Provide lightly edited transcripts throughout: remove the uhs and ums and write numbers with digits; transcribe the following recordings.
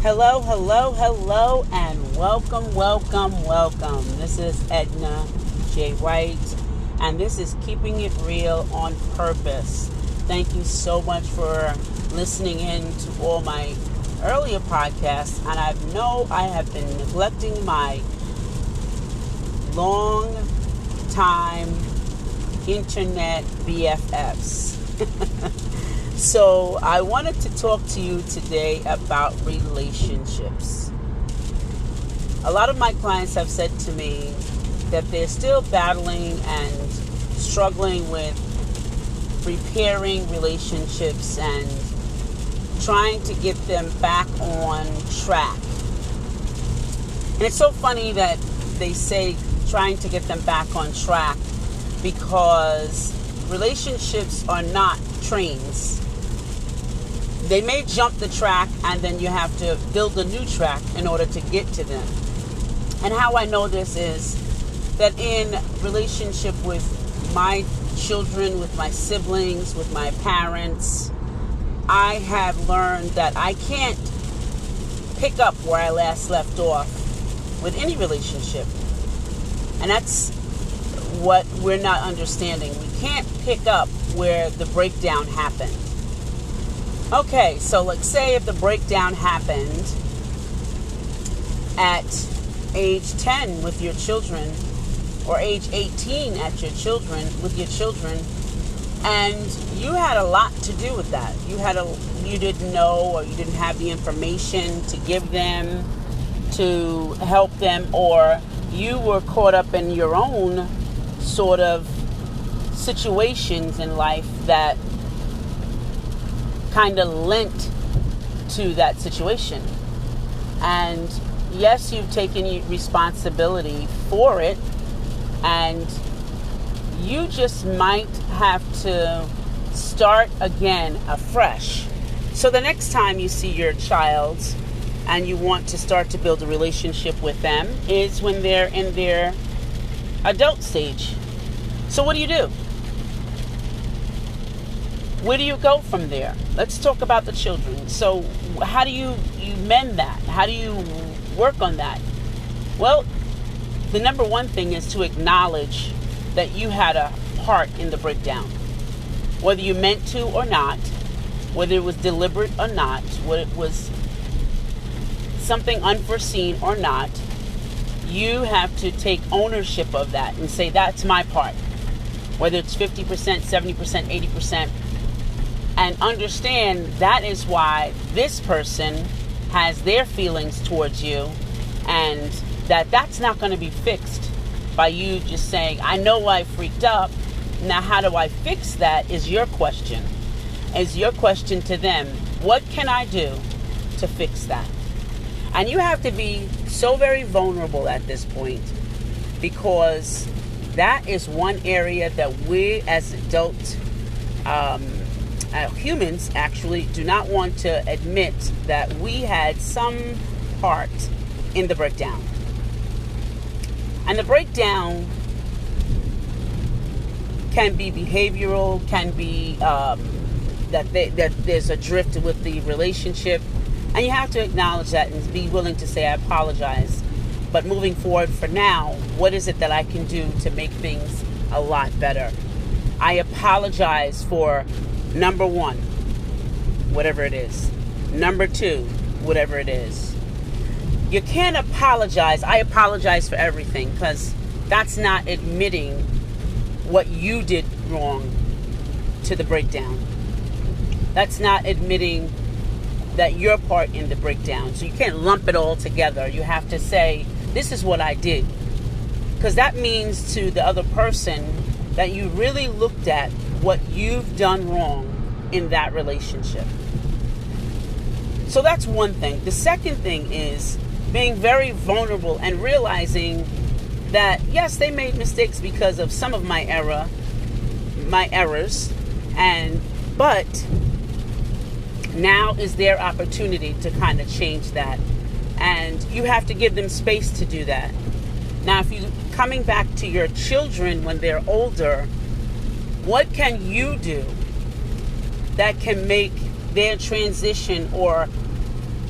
Hello, hello, hello, and welcome. This is Edna J. Wright, and this is Keeping It Real on Purpose. Thank you so much for listening in to all my earlier podcasts, and I know I have been neglecting my long time internet BFFs. So I wanted to talk to you today about relationships. A lot of my clients have said to me that they're still battling and struggling with repairing relationships and trying to get them back on track. And it's so funny that they say trying to get them back on track, because relationships are not trains. They may jump the track and then you have to build a new track in order to get to them. And how I know this is that in relationship with my children, with my siblings, with my parents, I have learned that I can't pick up where I last left off with any relationship. And that's what we're not understanding. We can't pick up where the breakdown happened. Okay, so let's say if the breakdown happened at age 10 with your children, or age 18 with your children, and you had a lot to do with that. You didn't know, or you didn't have the information to give them, to help them, or you were caught up in your own sort of situations in life that kind of lent to that situation. And yes, you've taken responsibility for it, and you just might have to start again afresh. So the next time you see your child and you want to start to build a relationship with them is when they're in their adult stage. So what do? Where do you go from there? Let's talk about the children. So how do you mend that? How do you work on that? Well, the number one thing is to acknowledge that you had a part in the breakdown. Whether you meant to or not, whether it was deliberate or not, whether it was something unforeseen or not, you have to take ownership of that and say, that's my part. Whether it's 50%, 70%, 80%, and understand that is why this person has their feelings towards you, and that's not going to be fixed by you just saying, I know I freaked up. Now, how do I fix that is your question. Is your question to them. What can I do to fix that? And you have to be so very vulnerable at this point, because that is one area that we as adult humans actually do not want to admit that we had some part in the breakdown. And the breakdown can be behavioral, can be that there's a drift with the relationship. And you have to acknowledge that and be willing to say, I apologize. But moving forward for now, what is it that I can do to make things a lot better? I apologize for number one, whatever it is. Number two, whatever it is. You can't apologize. I apologize for everything, because that's not admitting what you did wrong to the breakdown. That's not admitting that you're part in the breakdown. So you can't lump it all together. You have to say, this is what I did. Because that means to the other person that you really looked at what you've done wrong in that relationship. So that's one thing. The second thing is being very vulnerable and realizing that, yes, they made mistakes because of some of my errors, but now is their opportunity to kind of change that. And you have to give them space to do that. Now, if you're coming back to your children when they're older, what can you do that can make their transition or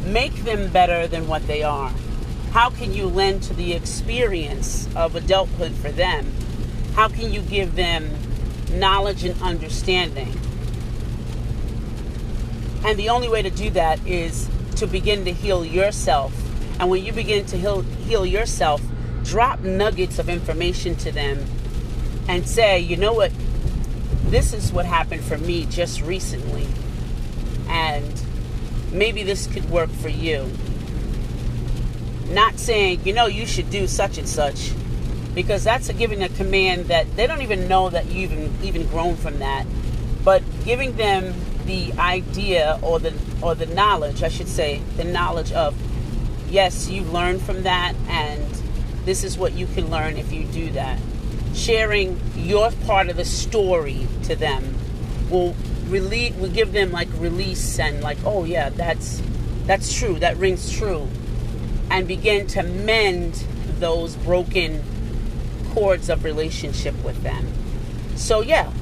make them better than what they are? How can you lend to the experience of adulthood for them? How can you give them knowledge and understanding? And the only way to do that is to begin to heal yourself. And when you begin to heal yourself, drop nuggets of information to them and say, you know what, this is what happened for me just recently. And maybe this could work for you. Not saying, you should do such and such, because that's giving a command that they don't even know that you've even grown from that. But giving them the idea or the knowledge, I should say, the knowledge of, yes, you learned from that, and this is what you can learn if you do that. Sharing your part of the story to them will give them like release and like, oh yeah, that's true, that rings true, and begin to mend those broken cords of relationship with them. So yeah,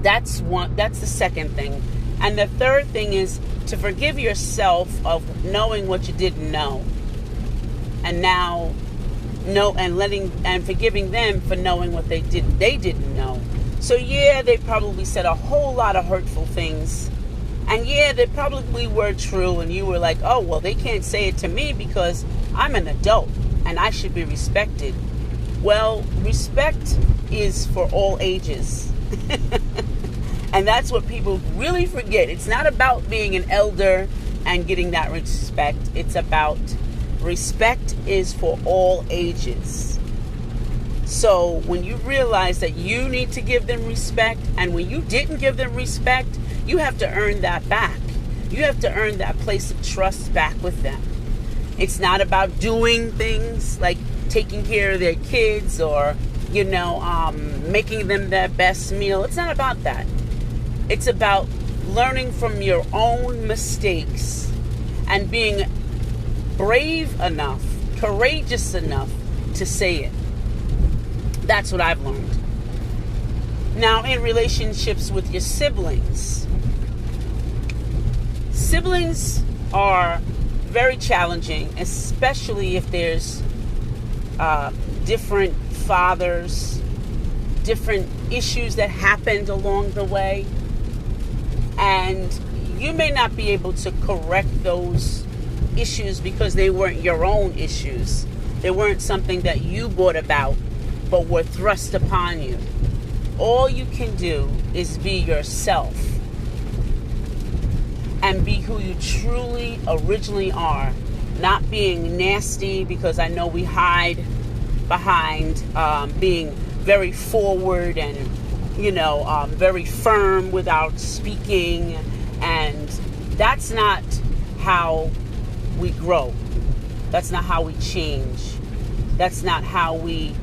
that's the second thing. And the third thing is to forgive yourself of knowing what you didn't know, and now and forgiving them for knowing what they didn't know. So yeah, they probably said a whole lot of hurtful things, and yeah, they probably were true, and you were like, oh well, they can't say it to me because I'm an adult and I should be respected. Well, respect is for all ages. And that's what people really forget. It's not about being an elder and getting that respect. It's about respect is for all ages. So when you realize that you need to give them respect, and when you didn't give them respect, you have to earn that back. You have to earn that place of trust back with them. It's not about doing things like taking care of their kids or, making them their best meal. It's not about that. It's about learning from your own mistakes and being brave enough, courageous enough to say it. That's what I've learned. Now, in relationships with your siblings are very challenging, especially if there's different fathers, different issues that happened along the way. And you may not be able to correct those issues because they weren't your own issues. They weren't something that you brought about, but were thrust upon you. All you can do is be yourself and be who you truly originally are. Not being nasty, because I know we hide behind being very forward and very firm without speaking, and that's not how we grow. That's not how we change. That's not how we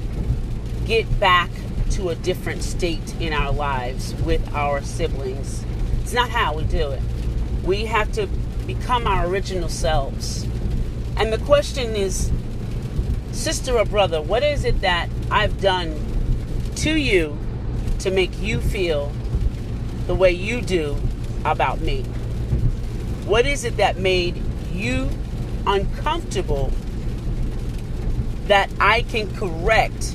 get back to a different state in our lives with our siblings. It's not how we do it. We have to become our original selves. And the question is, sister or brother, what is it that I've done to you to make you feel the way you do about me? What is it that made you uncomfortable that I can correct?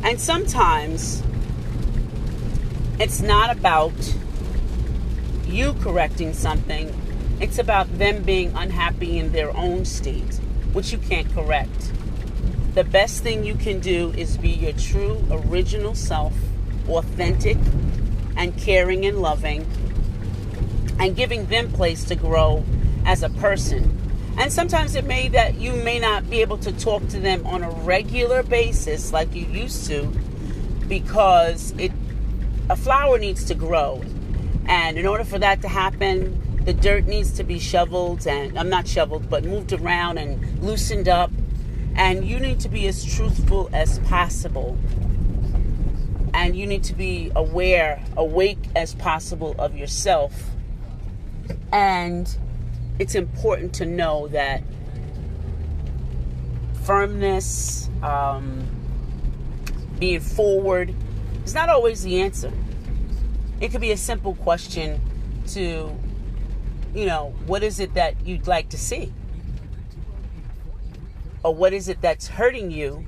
And sometimes it's not about you correcting something. It's about them being unhappy in their own state, which you can't correct. The best thing you can do is be your true original self, authentic and caring and loving, and giving them place to grow as a person. And sometimes it may that you may not be able to talk to them on a regular basis like you used to, because a flower needs to grow. And in order for that to happen, the dirt needs to be shoveled, and not shoveled, but moved around and loosened up. And you need to be as truthful as possible. And you need to be awake as possible of yourself. And it's important to know that firmness, being forward, is not always the answer. It could be a simple question to what is it that you'd like to see? Or what is it that's hurting you?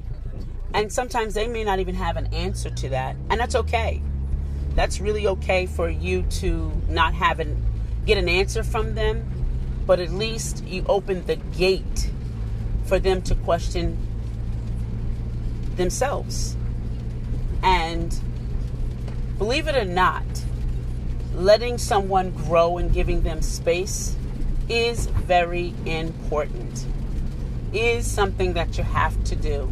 And sometimes they may not even have an answer to that. And that's okay. That's really okay for you to not get an answer from them. But at least you open the gate for them to question themselves. And believe it or not, letting someone grow and giving them space is very important. Is something that you have to do.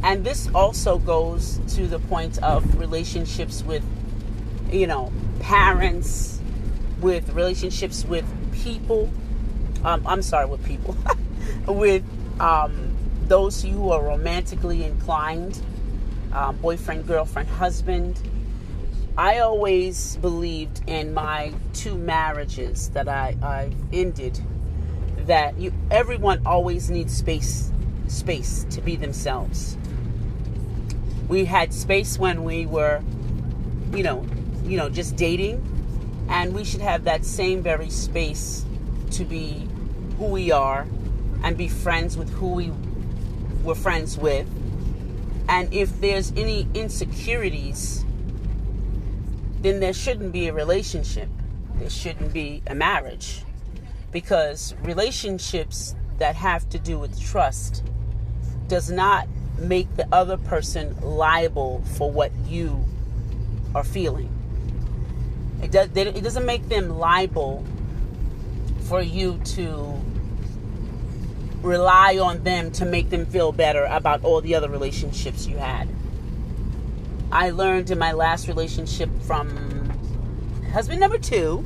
And this also goes to the point of relationships with, parents, with relationships with people. With people. With those who are romantically inclined, boyfriend, girlfriend, husband. I always believed in my 2 marriages that I ended that everyone always needs space to be themselves. We had space when we were, just dating, and we should have that same very space to be who we are and be friends with who we were friends with. And if there's any insecurities, then there shouldn't be a relationship. There shouldn't be a marriage. Because relationships that have to do with trust does not make the other person liable for what you are feeling. It doesn't make them liable for you to rely on them to make them feel better about all the other relationships you had. I learned in my last relationship from husband number 2,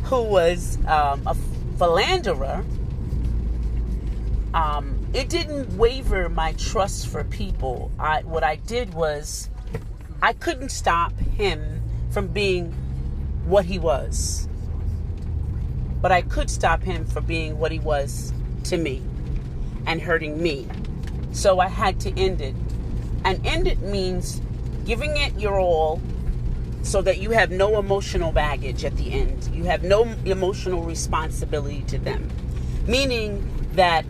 who was a philanderer. It didn't waver my trust for people. What I did was, I couldn't stop him from being what he was. But I could stop him from being what he was to me and hurting me. So I had to end it. And end it means giving it your all so that you have no emotional baggage at the end. You have no emotional responsibility to them. Meaning that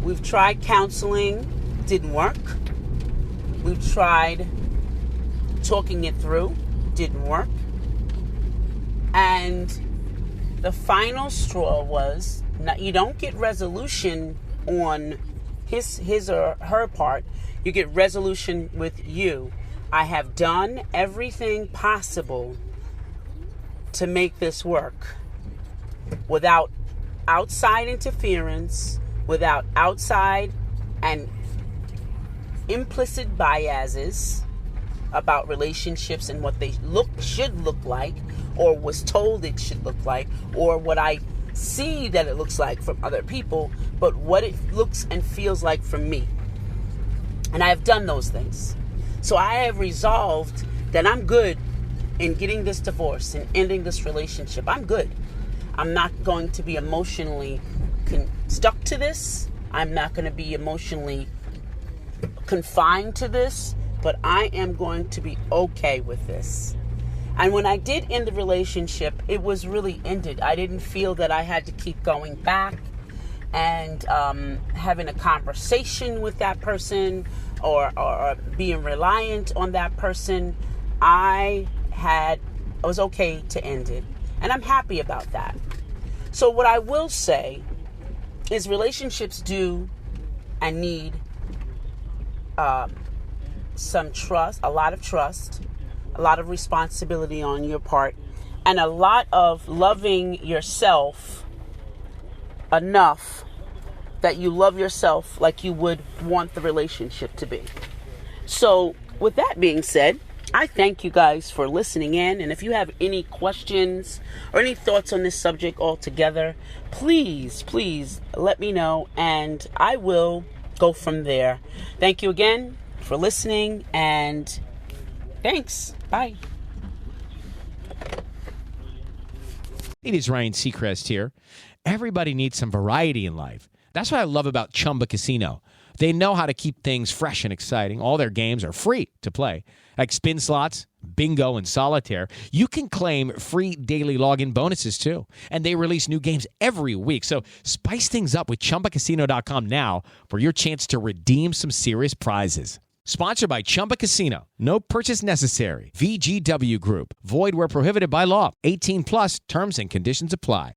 we've tried counseling, didn't work. We've tried talking it through, didn't work. And the final straw was, you don't get resolution on his or her part. You get resolution with you. I have done everything possible to make this work without outside interference, without outside and implicit biases about relationships and what they should look like, or was told it should look like, or what I see that it looks like from other people, but what it looks and feels like from me. And I have done those things. So I have resolved that I'm good in getting this divorce and ending this relationship. I'm good. I'm not going to be emotionally stuck to this. I'm not going to be emotionally confined to this, but I am going to be okay with this. And when I did end the relationship, it was really ended. I didn't feel that I had to keep going back and having a conversation with that person or being reliant on that person. I was okay to end it. And I'm happy about that. So what I will say is relationships do and need some trust, a lot of trust, a lot of responsibility on your part, and a lot of loving yourself enough that you love yourself like you would want the relationship to be. So with that being said, I thank you guys for listening in. And if you have any questions or any thoughts on this subject altogether, please let me know and I will go from there. Thank you again for listening and thanks. Bye. It is Ryan Seacrest here. Everybody needs some variety in life. That's what I love about Chumba Casino. They know how to keep things fresh and exciting. All their games are free to play, like spin slots, bingo, and solitaire. You can claim free daily login bonuses, too. And they release new games every week. So spice things up with ChumbaCasino.com now for your chance to redeem some serious prizes. Sponsored by Chumba Casino. No purchase necessary. VGW Group. Void where prohibited by law. 18 plus terms and conditions apply.